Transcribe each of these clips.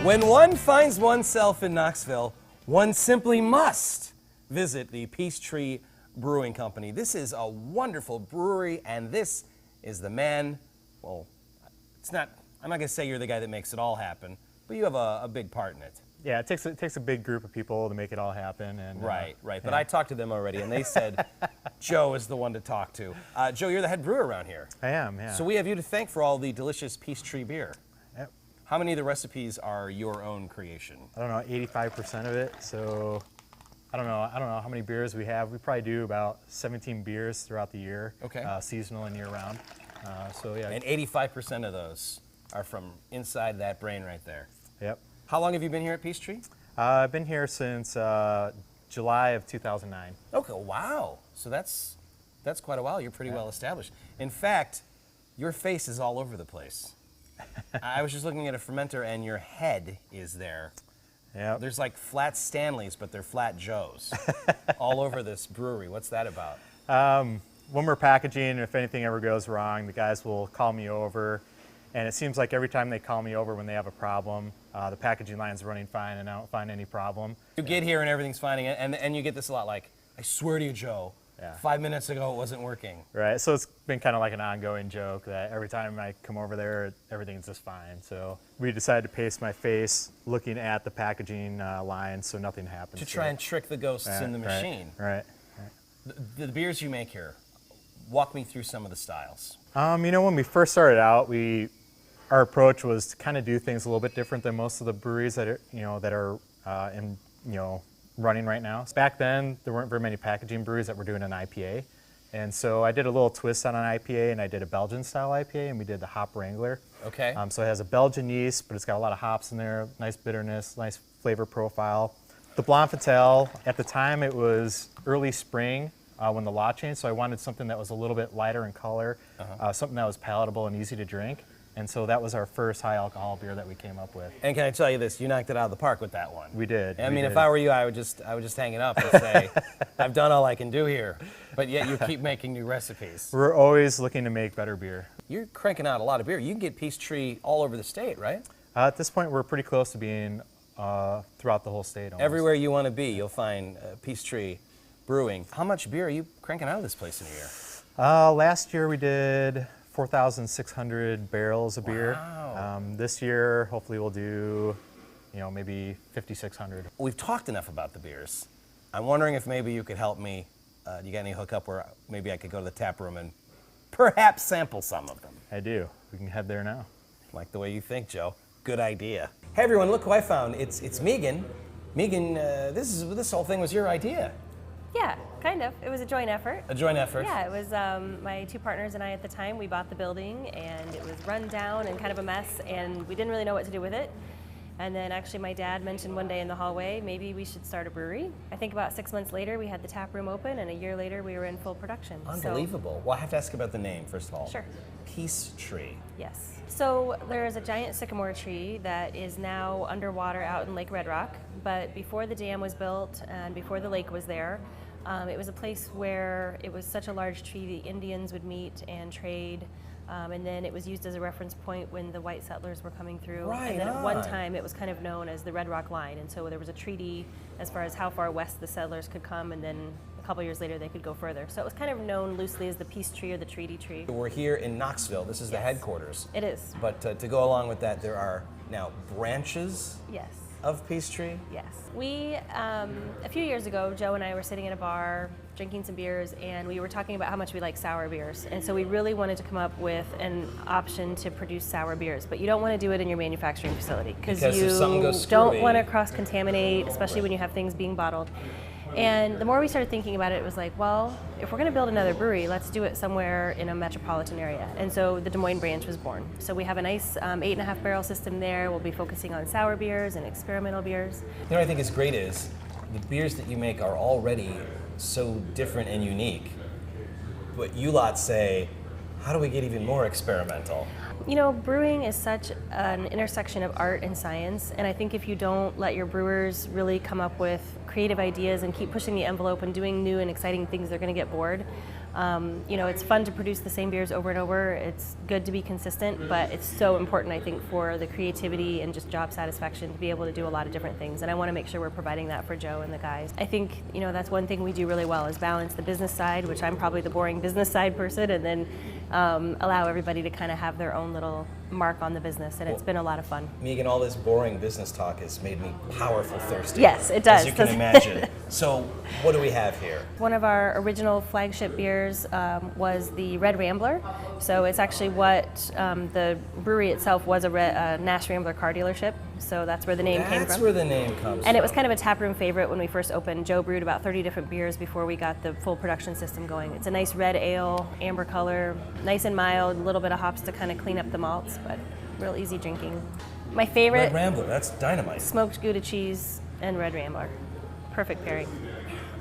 When one finds oneself in Knoxville, one simply must visit the Peachtree Brewing Company. This is a wonderful brewery, and this is the man, well, it's not, I'm not going to say you're the guy that makes it all happen, but you have a big part in it. Yeah, it takes a big group of people to make it all happen. And Right. Yeah. But I talked to them already, and they said Joe is the one to talk to. Joe, you're the head brewer around here. I am, yeah. So we have you to thank for all the delicious Peachtree beer. Yep. How many of the recipes are your own creation? I don't know, 85% of it. So I don't know how many beers we have. We probably do about 17 beers throughout the year. Okay. Seasonal and year round. So yeah. And 85% of those are from inside that brain right there. Yep. How long have you been here at Peachtree? I've been here since July of 2009. Okay, wow. So that's quite a while. You're pretty well established. In fact, your face is all over the place. I was just looking at a fermenter, and your head is there. Yeah. There's like flat Stanleys, but they're flat Joes all over this brewery. What's that about? When we're packaging, if anything ever goes wrong, the guys will call me over. And it seems like every time they call me over when they have a problem, the packaging line's running fine and I don't find any problem. You get here and everything's fine, and you get this a lot like, I swear to you, Joe, 5 minutes ago it wasn't working. Right, so it's been kind of like an ongoing joke that every time I come over there, everything's just fine. So we decided to paste my face looking at the packaging line so nothing happens. To try and trick the ghosts in the machine. Right. The beers you make here, walk me through some of the styles. When we first started out, our approach was to kind of do things a little bit different than most of the breweries that are running right now. Back then, there weren't very many packaging breweries that were doing an IPA, and so I did a little twist on an IPA, and I did a Belgian style IPA, and we did the Hop Wrangler. Okay. So it has a Belgian yeast, but it's got a lot of hops in there, nice bitterness, nice flavor profile. The Blanc Fatale, at the time, it was early spring when the law changed, so I wanted something that was a little bit lighter in color, something that was palatable and easy to drink. And so that was our first high alcohol beer that we came up with. And can I tell you this? You knocked it out of the park with that one. We did. I mean, if I were you, I would just hang it up and say, I've done all I can do here. But yet you keep making new recipes. We're always looking to make better beer. You're cranking out a lot of beer. You can get Peachtree all over the state, right? At this point, we're pretty close to being throughout the whole state. Almost. Everywhere you want to be, you'll find Peachtree Brewing. How much beer are you cranking out of this place in a year? Last year we did 4,600 barrels of beer. Wow. This year, hopefully we'll do, maybe 5,600. We've talked enough about the beers. I'm wondering if maybe you could help me. You got any hookup where maybe I could go to the tap room and perhaps sample some of them? I do. We can head there now. Like the way you think, Joe. Good idea. Hey everyone, look who I found. It's Megan. Megan, this whole thing was your idea. Yeah, kind of. It was a joint effort. A joint effort? Yeah, it was my two partners and I at the time. We bought the building and it was run down and kind of a mess and we didn't really know what to do with it. And then actually my dad mentioned one day in the hallway, maybe we should start a brewery. I think about 6 months later we had the tap room open and a year later we were in full production. Unbelievable. Well, I have to ask about the name, first of all. Sure. Peachtree. Yes. So there's a giant sycamore tree that is now underwater out in Lake Red Rock. But before the dam was built and before the lake was there, it was a place where it was such a large tree the Indians would meet and trade, and then it was used as a reference point when the white settlers were coming through. Right and then on. at one time it was kind of known as the Red Rock Line, and so there was a treaty as far as how far west the settlers could come, and then a couple years later they could go further. So it was kind of known loosely as the Peace Tree or the Treaty Tree. We're here in Knoxville. This is the Yes. headquarters. It is. But to go along with that, there are now branches Yes. of Peachtree. Yes. We, a few years ago, Joe and I were sitting at a bar drinking some beers and we were talking about how much we like sour beers. And so we really wanted to come up with an option to produce sour beers, but you don't want to do it in your manufacturing facility because if something you goes don't screwy. want to cross-contaminate, especially when you have things being bottled. And the more we started thinking about it, it was like, well, if we're going to build another brewery, let's do it somewhere in a metropolitan area. And so the Des Moines branch was born. So we have a nice 8.5 barrel system there. We'll be focusing on sour beers and experimental beers. You know what I think is great is the beers that you make are already so different and unique. But you lot say, how do we get even more experimental? You know, brewing is such an intersection of art and science, and I think if you don't let your brewers really come up with creative ideas and keep pushing the envelope and doing new and exciting things, they're going to get bored. You know, it's fun to produce the same beers over and over. It's good to be consistent, but it's so important, I think, for the creativity and just job satisfaction to be able to do a lot of different things. And I want to make sure we're providing that for Joe and the guys. I think, you know, that's one thing we do really well is balance the business side, which I'm probably the boring business side person, and then allow everybody to kind of have their own little mark on the business. And it's been a lot of fun. Megan, all this boring business talk has made me powerful thirsty. Yes, it does. As you can imagine. So what do we have here? One of our original flagship beers was the Red Rambler. So it's actually what the brewery itself was a Nash Rambler car dealership. So that's where the name came from. That's where the name comes from. And it was kind of a taproom favorite when we first opened. Joe brewed about 30 different beers before we got the full production system going. It's a nice red ale, amber color, nice and mild, a little bit of hops to kind of clean up the malts, but real easy drinking. My favorite, Red Rambler, that's dynamite. smoked Gouda cheese and Red Rambler. Perfect pairing.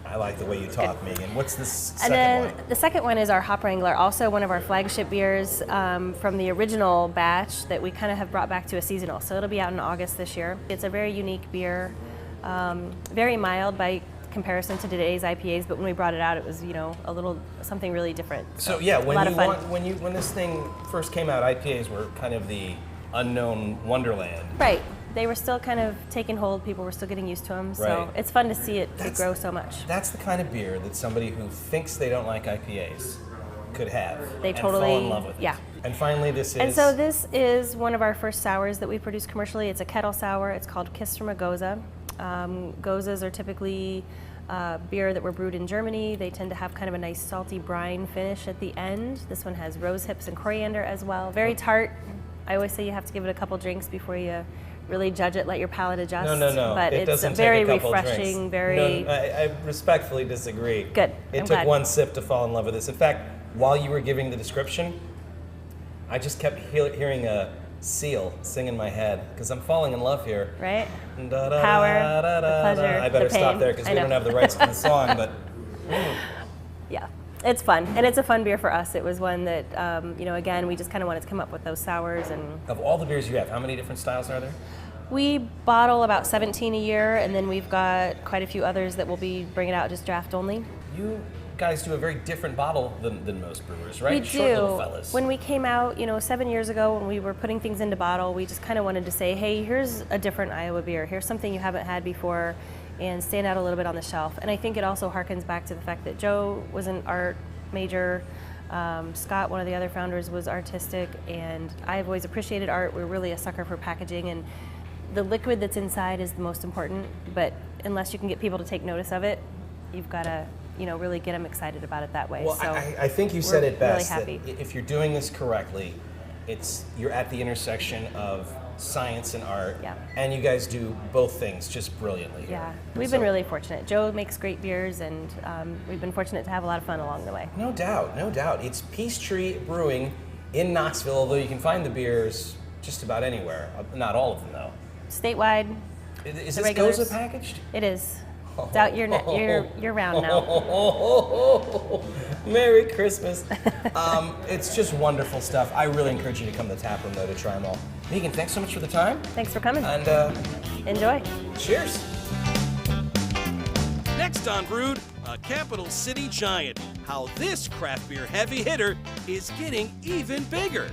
I like the way you talk, Megan. What's this second And then one? the second one is our Hop Wrangler, also one of our flagship beers from the original batch that we kind of have brought back to a seasonal. So it'll be out in August this year. It's a very unique beer, very mild by comparison to today's IPAs, but when we brought it out, it was, you know, a little something really different. So yeah, a lot of fun. when this thing first came out, IPAs were kind of the unknown wonderland. Right. They were still kind of taking hold. People were still getting used to them. So Right. it's fun to see it grow so much. That's the kind of beer that somebody who thinks they don't like IPAs could have. They and totally- fall in love with it. yeah. And finally, this is. And so this is one of our first sours that we produce commercially. It's a kettle sour. It's called Kiss from a Goza. Gozas are typically beer that were brewed in Germany. They tend to have kind of a nice salty brine finish at the end. This one has rose hips and coriander as well. Very tart. I always say you have to give it a couple drinks before you really judge it, let your palate adjust. No. But it it's doesn't very take a couple refreshing, drinks. very... No, I respectfully disagree. Good. It I'm took glad. one sip to fall in love with this. In fact, while you were giving the description, I just kept hearing a seal sing in my head because I'm falling in love here. Right? Da-da-da, Power, the da-da-da. pleasure, I better the stop pain. there because I we know. don't have the rights to the song. But Yeah. It's fun, and it's a fun beer for us. It was one that, you know, again, we just kind of wanted to come up with those sours. And of all the beers you have, how many different styles are there? we bottle about 17 a year, and then we've got quite a few others that we'll be bringing out just draft only. You guys do a very different bottle than most brewers, right? We Short do. little fellas. When we came out, you know, 7 years ago when we were putting things into bottle, we just kind of wanted to say, hey, here's a different Iowa beer. Here's something you haven't had before and stand out a little bit on the shelf. And I think it also harkens back to the fact that Joe was an art major. Scott, one of the other founders, was artistic, and I've always appreciated art. We're really a sucker for packaging, and the liquid that's inside is the most important, but unless you can get people to take notice of it, you've got to, you know, really get them excited about it that way. Well, So I think you said we're it best. Really That happy. if you're doing this correctly, you're at the intersection of science and art, Yeah. and you guys do both things just brilliantly here. Yeah, we've been really fortunate. Joe makes great beers, and we've been fortunate to have a lot of fun along the way. No doubt, no doubt. It's Peachtree Brewing in Knoxville, although you can find the beers just about anywhere. Not all of them, though. Statewide, Is The this regulars. Goza packaged? it is. It's out year round now. Merry Christmas. It's just wonderful stuff. I really encourage you to come to the tap room, though, to try them all. Megan, thanks so much for the time. Thanks for coming. And Enjoy. cheers. Next on Brewed, a capital city giant. How this craft beer heavy hitter is getting even bigger.